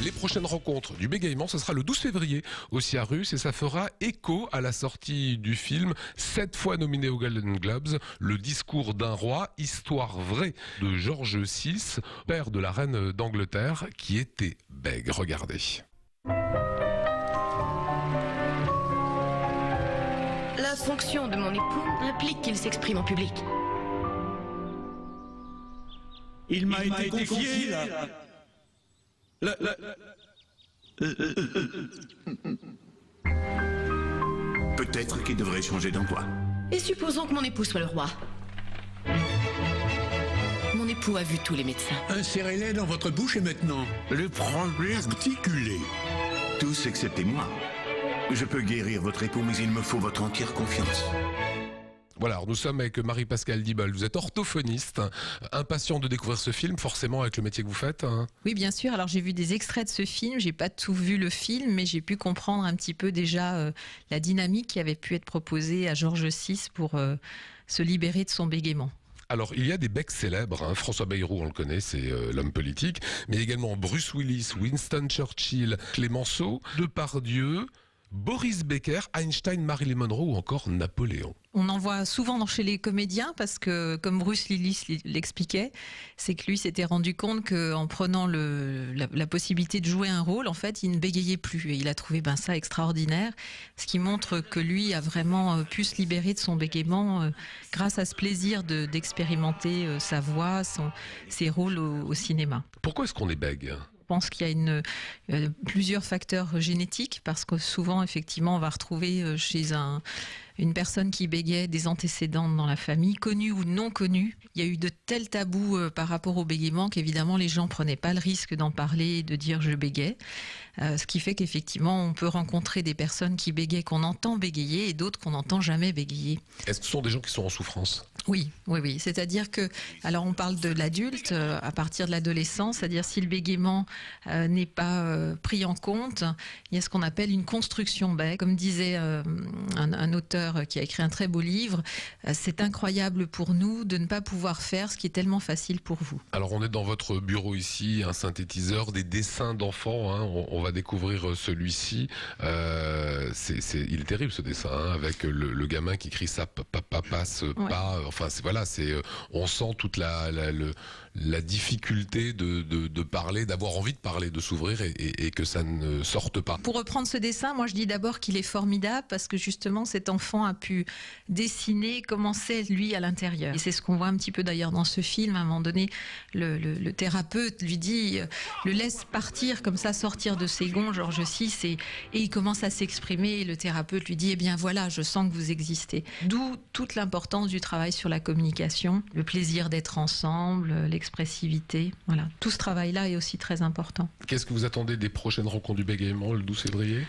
Les prochaines rencontres du bégaiement, ce sera le 12 février au Ciarus et ça fera écho à la sortie du film 7 fois nominé aux Golden Globes, Le discours d'un roi, histoire vraie de George VI, père de la reine d'Angleterre qui était bègue. Regardez. La fonction de mon époux implique qu'il s'exprime en public. Il m'a été confié Peut-être qu'il devrait changer d'emploi. Et supposons que mon époux soit le roi. Mon époux a vu tous les médecins. Insérez-les dans votre bouche et maintenant. Le problème articulé. Tous excepté moi. Je peux guérir votre époux, mais il me faut votre entière confiance. Voilà, alors nous sommes avec Marie-Pascale Dibol. Vous êtes orthophoniste, impatient de découvrir ce film, forcément avec le métier que vous faites. Hein. Oui, bien sûr. Alors j'ai vu des extraits de ce film. J'ai pas tout vu le film, mais j'ai pu comprendre un petit peu déjà la dynamique qui avait pu être proposée à George VI pour se libérer de son bégaiement. Alors, il y a des becs célèbres, hein. François Bayrou, on le connaît, c'est l'homme politique, mais également Bruce Willis, Winston Churchill, Clémenceau, Depardieu, Boris Becker, Einstein, Marilyn Monroe ou encore Napoléon. On en voit souvent chez les comédiens parce que, comme Bruce Willis l'expliquait, c'est que lui s'était rendu compte qu'en prenant la possibilité de jouer un rôle, en fait, il ne bégayait plus. Et il a trouvé ça extraordinaire, ce qui montre que lui a vraiment pu se libérer de son bégaiement grâce à ce plaisir d'expérimenter sa voix, ses rôles au cinéma. Pourquoi est-ce qu'on est bègue ? Je pense qu'il y a plusieurs facteurs génétiques parce que souvent, effectivement, on va retrouver chez une personne qui bégait des antécédents dans la famille, connus ou non connus. Il y a eu de tels tabous par rapport au bégaiement qu'évidemment les gens prenaient pas le risque d'en parler et de dire je bégais. Ce qui fait qu'effectivement on peut rencontrer des personnes qui bégaient, qu'on entend bégayer et d'autres qu'on n'entend jamais bégayer. Est-ce que ce sont des gens qui sont en souffrance ? Oui. C'est-à-dire que, alors on parle de l'adulte à partir de l'adolescence, c'est-à-dire si le bégaiement n'est pas pris en compte, il y a ce qu'on appelle une construction bègue. Comme disait un auteur qui a écrit un très beau livre, c'est incroyable pour nous de ne pas pouvoir faire ce qui est tellement facile pour vous. Alors on est dans votre bureau ici, un synthétiseur, des dessins d'enfants, hein. On va découvrir celui-ci. Il est terrible ce dessin, hein, avec le gamin qui crie ça, papa passe pas. Enfin on sent toute la difficulté de parler, d'avoir envie de parler, de s'ouvrir et que ça ne sorte pas. Pour reprendre ce dessin, moi je dis d'abord qu'il est formidable parce que justement cet enfant a pu dessiner comment c'est lui à l'intérieur. Et c'est ce qu'on voit un petit peu d'ailleurs dans ce film. À un moment donné, le thérapeute lui dit, le laisse partir comme ça, sortir de ses gonds, George VI, et il commence à s'exprimer. Et le thérapeute lui dit, eh bien voilà, je sens que vous existez. D'où toute l'importance du travail sur la communication, le plaisir d'être ensemble, l'expressivité. Voilà, tout ce travail-là est aussi très important. Qu'est-ce que vous attendez des prochaines rencontres du bégaiement le 12 février ?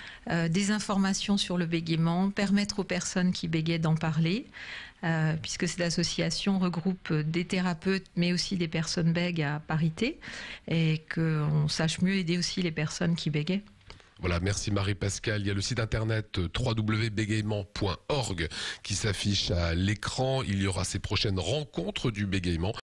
Des informations sur le bégaiement, permettre aux personnes qui bégaient d'en parler, puisque cette association regroupe des thérapeutes mais aussi des personnes bègues à parité, et qu'on sache mieux aider aussi les personnes qui bégaient. Voilà, merci Marie-Pascale. Il y a le site internet www.bégaiement.org qui s'affiche à l'écran. Il y aura ces prochaines rencontres du bégaiement.